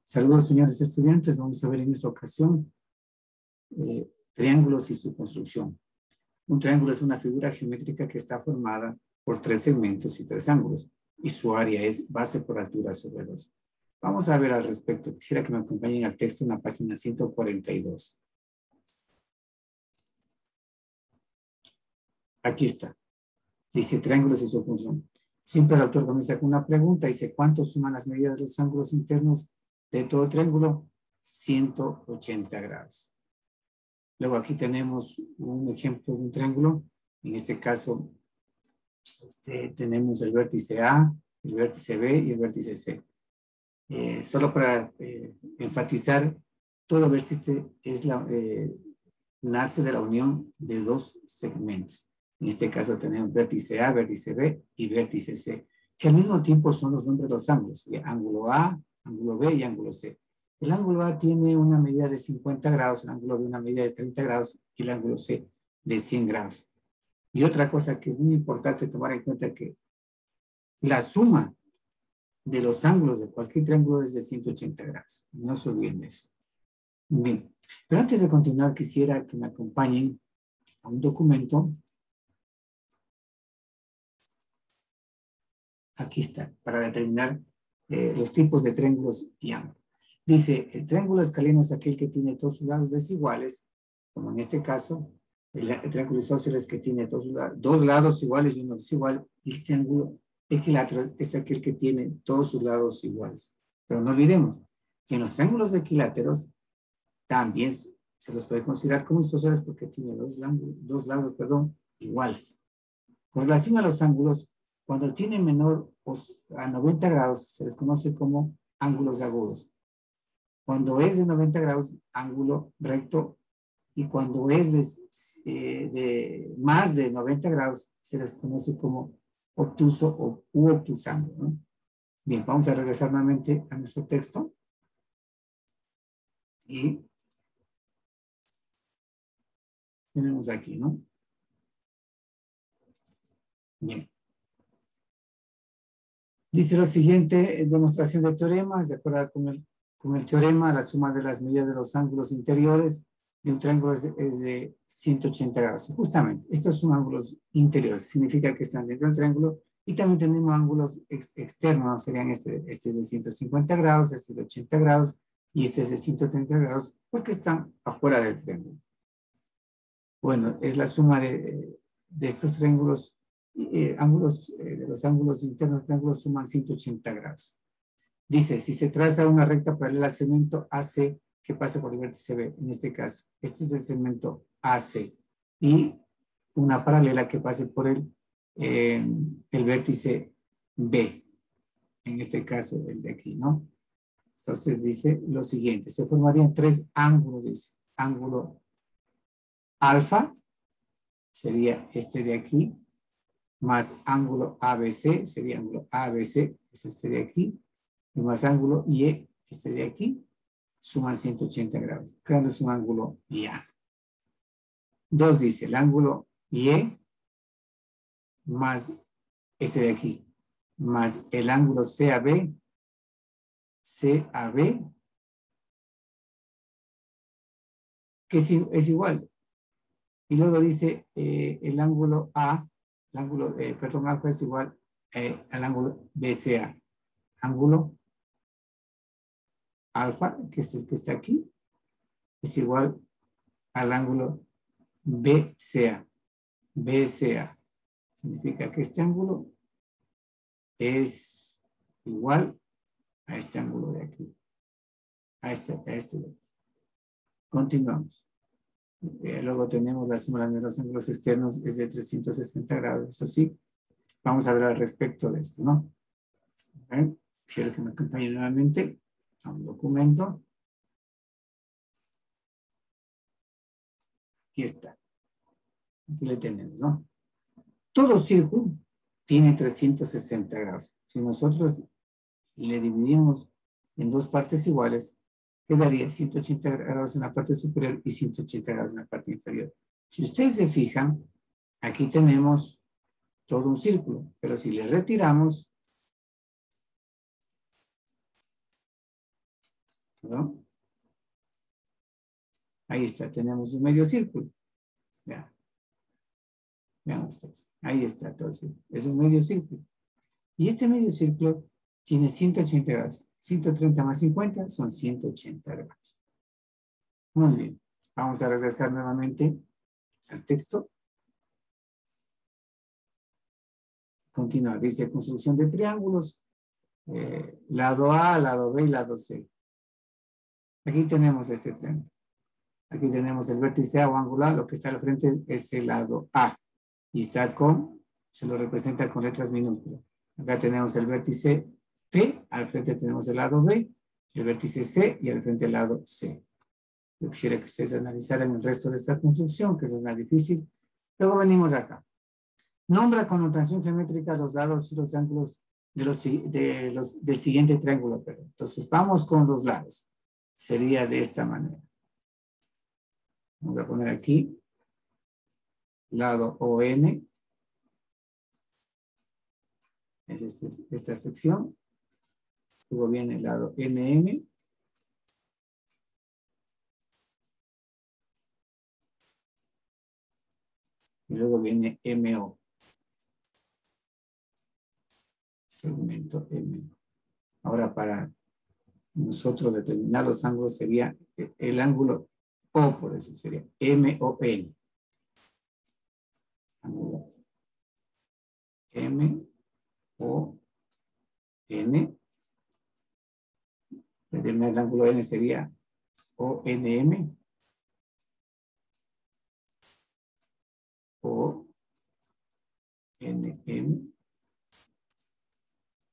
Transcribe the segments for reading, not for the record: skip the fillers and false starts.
Saludos, señores estudiantes. Vamos a ver en esta ocasión triángulos y su construcción. Un triángulo es una figura geométrica que está formada por 3 segmentos y 3 ángulos, y su área es base por altura sobre 2. Vamos a ver al respecto. Quisiera que me acompañen al texto en la página 142. Aquí está. Dice triángulos y su función. Siempre el autor comienza con una pregunta. Dice, ¿cuánto suman las medidas de los ángulos internos de todo triángulo? 180 grados. Luego aquí tenemos un ejemplo de un triángulo. En este caso, tenemos el vértice A, el vértice B y el vértice C. Solo para enfatizar, todo vértice es nace de la unión de 2 segmentos. En este caso tenemos vértice A, vértice B y vértice C, que al mismo tiempo son los nombres de los ángulos, ángulo A, ángulo B y ángulo C. El ángulo A tiene una medida de 50 grados, el ángulo B una medida de 30 grados y el ángulo C de 100 grados. Y otra cosa que es muy importante tomar en cuenta es que la suma de los ángulos de cualquier triángulo es de 180 grados. No se olviden de eso. Bien, pero antes de continuar quisiera que me acompañen a un documento. Aquí está, para determinar los tipos de triángulos y ángulos. Dice, el triángulo escaleno es aquel que tiene todos sus lados desiguales, como en este caso, el triángulo isósceles es que tiene dos lados iguales y uno desigual, y el triángulo equilátero es aquel que tiene todos sus lados iguales. Pero no olvidemos que en los triángulos equiláteros también se los puede considerar como isósceles porque tiene dos lados iguales. Con relación a los ángulos, cuando tiene menor a 90 grados, se les conoce como ángulos agudos. Cuando es de 90 grados, ángulo recto. Y cuando es de más de 90 grados, se les conoce como obtuso u obtusángulo, ¿no? Bien, vamos a regresar nuevamente a nuestro texto. Y tenemos aquí, ¿no? Bien. Dice lo siguiente, demostración de teoremas, de acuerdo con el teorema, la suma de las medidas de los ángulos interiores de un triángulo es de 180 grados. Justamente, estos son ángulos interiores, significa que están dentro del triángulo, y también tenemos ángulos externos, ¿no? Serían este es de 150 grados, este es de 80 grados, y este es de 130 grados, porque están afuera del triángulo. Bueno, es la suma de estos triángulos, de los ángulos internos de triángulos suman 180 grados. Dice, si se traza una recta paralela al segmento AC que pasa por el vértice B, en este caso, este es el segmento AC, y una paralela que pase por el vértice B, en este caso el de aquí, ¿no? Entonces dice lo siguiente, se formarían 3 ángulos, dice, ángulo alfa, sería este de aquí, más ángulo ABC, sería ángulo ABC, es este de aquí, y más ángulo IE, este de aquí, suman 180 grados, creándose un ángulo IA. 2 dice, el ángulo IE más este de aquí, más el ángulo CAB, que es igual. Y luego dice el ángulo A, el ángulo, perdón, alfa es igual al ángulo BCA. Ángulo alfa, que es el que está aquí, es igual al ángulo BCA. BCA significa que este ángulo es igual a este ángulo de aquí. A este de aquí. Continuamos. Luego tenemos la suma de los ángulos externos es de 360 grados. Eso sí, vamos a ver al respecto de esto, ¿no? Quiero que me acompañen nuevamente a un documento. Aquí está. Aquí le tenemos, ¿no? Todo círculo tiene 360 grados. Si nosotros le dividimos en 2 partes iguales, quedaría 180 grados en la parte superior y 180 grados en la parte inferior. Si ustedes se fijan, aquí tenemos todo un círculo, pero si le retiramos, ¿no? Ahí está, tenemos un medio círculo. Vean. Vean ustedes. Ahí está, entonces. Es un medio círculo. Y este medio círculo tiene 180 grados. 130 más 50 son 180 grados. Muy bien. Vamos a regresar nuevamente al texto. Continuar. Dice construcción de triángulos. Lado A, lado B y lado C. Aquí tenemos este triángulo. Aquí tenemos el vértice A o angular. Lo que está al frente es el lado A. Y está se lo representa con letras minúsculas. Acá tenemos el vértice P. Al frente tenemos el lado B. El vértice C y al frente el lado C. Yo quisiera que ustedes analizaran el resto de esta construcción, que eso es más difícil. Luego venimos acá. Nombra con notación geométrica los lados y los ángulos del siguiente triángulo. Entonces, vamos con los lados. Sería de esta manera. Vamos a poner aquí lado ON. Es esta sección. Luego viene el lado NM. Y luego viene MO. Segmento M. Ahora, para nosotros determinar los ángulos sería el ángulo O, por eso sería MON. Ángulo MON. Determinar el ángulo N sería ONM. ONM.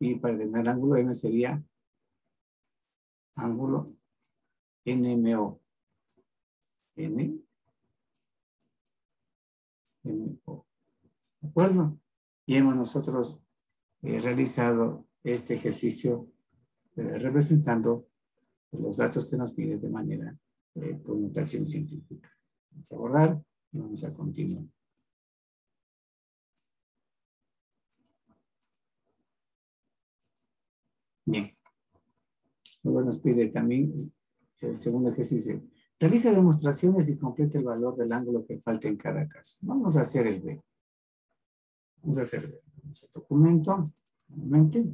Y para determinar el ángulo M sería ángulo NMO. NMO. ¿De acuerdo? Y hemos nosotros realizado este ejercicio representando los datos que nos pide de manera con notación científica. Vamos a borrar y vamos a continuar. Bien. Luego nos pide también el segundo ejercicio. Realiza demostraciones y complete el valor del ángulo que falta en cada caso. Vamos a hacer el B. Vamos a hacer el B. Vamos a documento. Nuevamente.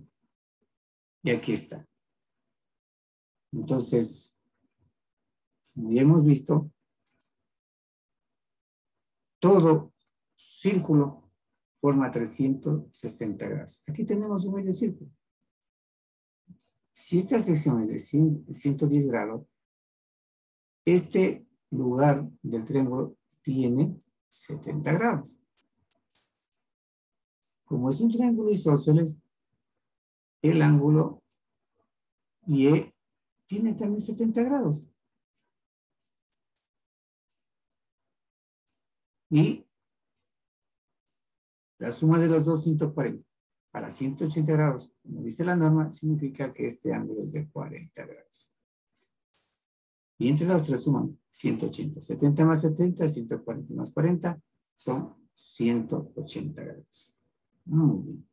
Y aquí está. Entonces, como ya hemos visto, todo círculo forma 360 grados. Aquí tenemos un medio círculo. Si esta sección es de 110 grados, este lugar del triángulo tiene 70 grados. Como es un triángulo isósceles, el ángulo Y tiene también 70 grados. Y la suma de los dos, 140. Para 180 grados, como dice la norma, significa que este ángulo es de 40 grados. Y entre los tres suman 180. 70 más 70, 140 más 40, son 180 grados. Muy bien.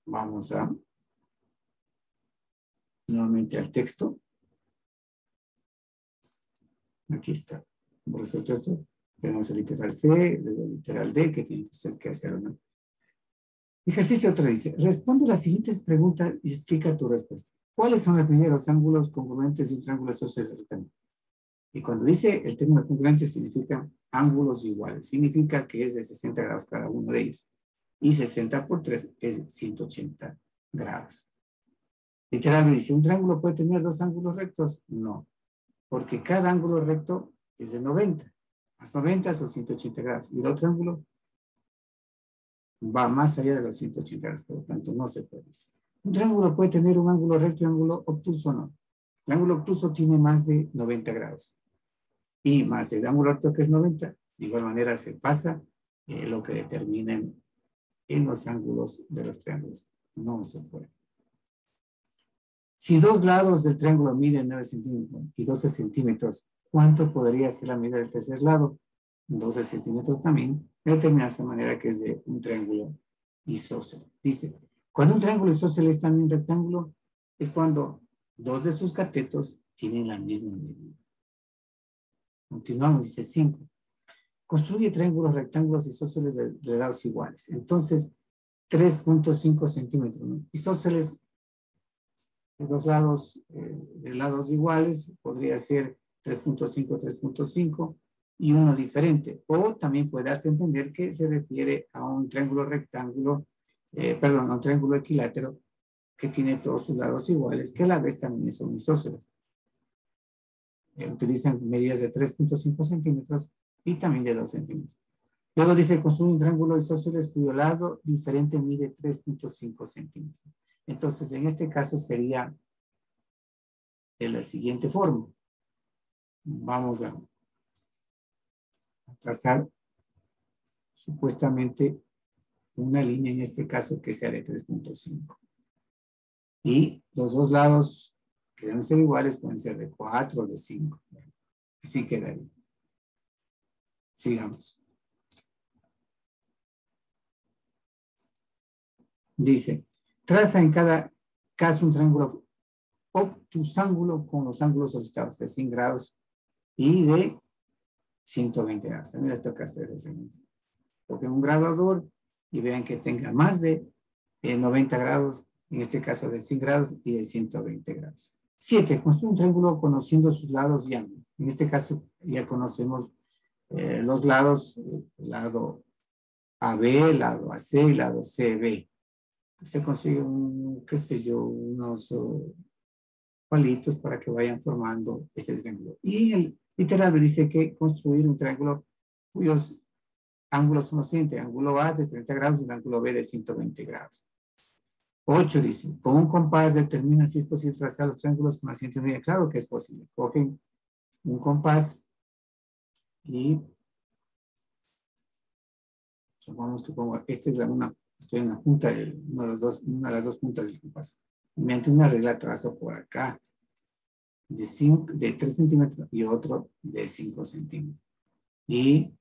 Vamos nuevamente al texto. Aquí está. Como resuelto esto, tenemos el literal C, luego el literal D, que tienen ustedes que hacer o no. Ejercicio 3 dice, responde las siguientes preguntas y explica tu respuesta. ¿Cuáles son los medios ángulos congruentes de un triángulo isósceles rectángulo? Y cuando dice el término congruente significa ángulos iguales. Significa que es de 60 grados cada uno de ellos. Y 60 por 3 es 180 grados. Literalmente dice, ¿un triángulo puede tener dos ángulos rectos? No. Porque cada ángulo recto es de 90. Más 90 son 180 grados. Y el otro ángulo va más allá de los 180 grados. Por lo tanto, no se puede decir. ¿Un triángulo puede tener un ángulo recto y un ángulo obtuso? No. El ángulo obtuso tiene más de 90 grados. Y más el ángulo recto que es 90, de igual manera se pasa lo que determinan en los ángulos de los triángulos. No se puede. Si dos lados del triángulo miden 9 centímetros y 12 centímetros, ¿cuánto podría ser la medida del tercer lado? 12 centímetros también, determinada de manera que es de un triángulo isósceles. Dice, cuando un triángulo isósceles es también rectángulo, es cuando dos de sus catetos tienen la misma medida. Continuamos, dice 5. Construye triángulos, rectángulos isósceles de lados iguales. Entonces, 3.5 centímetros, ¿no? Isósceles de lados iguales podría ser 3.5, 3.5 y uno diferente. O también podrás entender que se refiere a un triángulo rectángulo, a un triángulo equilátero que tiene todos sus lados iguales, que a la vez también son isósceles. Utilizan medidas de 3.5 centímetros y también de 2 centímetros. Luego dice, construye un triángulo isósceles cuyo lado diferente mide 3.5 centímetros. Entonces, en este caso sería de la siguiente forma. Vamos a trazar supuestamente una línea en este caso que sea de 3.5. Y los dos lados que deben ser iguales pueden ser de 4 o de 5. Así quedaría. Sigamos. Dice, traza en cada caso un triángulo obtusángulo con los ángulos solicitados de 100 grados y de 120 grados. También les toca a ustedes. Porque un graduador y vean que tenga más de 90 grados, en este caso de 100 grados y de 120 grados. 7. Construye un triángulo conociendo sus lados y ángulos. En este caso ya conocemos los lados, lado AB, lado AC y lado CB. Usted consigue qué sé yo, unos palitos para que vayan formando este triángulo. Y el literal me dice que construir un triángulo cuyos ángulos son los siguientes: ángulo A de 30 grados y un ángulo B de 120 grados. 8 dice, con un compás determina si es posible trazar los triángulos con la siguiente medida. Claro que es posible. Cogen un compás y supongamos que pongo, esta es estoy en la punta una de las dos puntas del compás. Mediante una regla trazo por acá de 3 centímetros y otro de 5 centímetros. Y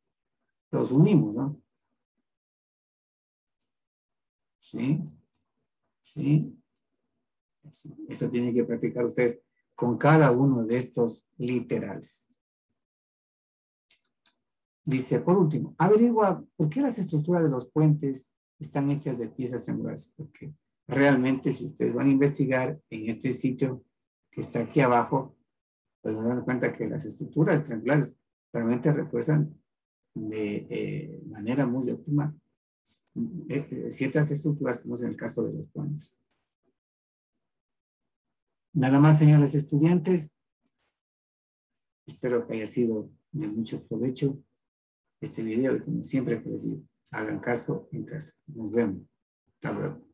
los unimos, ¿no? ¿Sí? ¿Sí? Eso tienen que practicar ustedes con cada uno de estos literales. Dice, por último, averigua por qué las estructuras de los puentes están hechas de piezas triangulares. Porque realmente, si ustedes van a investigar en este sitio que está aquí abajo, pues van a dar cuenta que las estructuras triangulares realmente refuerzan de manera muy óptima ciertas estructuras, como es en el caso de los puentes. Nada más, señores estudiantes. Espero que haya sido de mucho provecho este video y como siempre les digo, hagan caso en casa. Nos vemos. Hasta luego.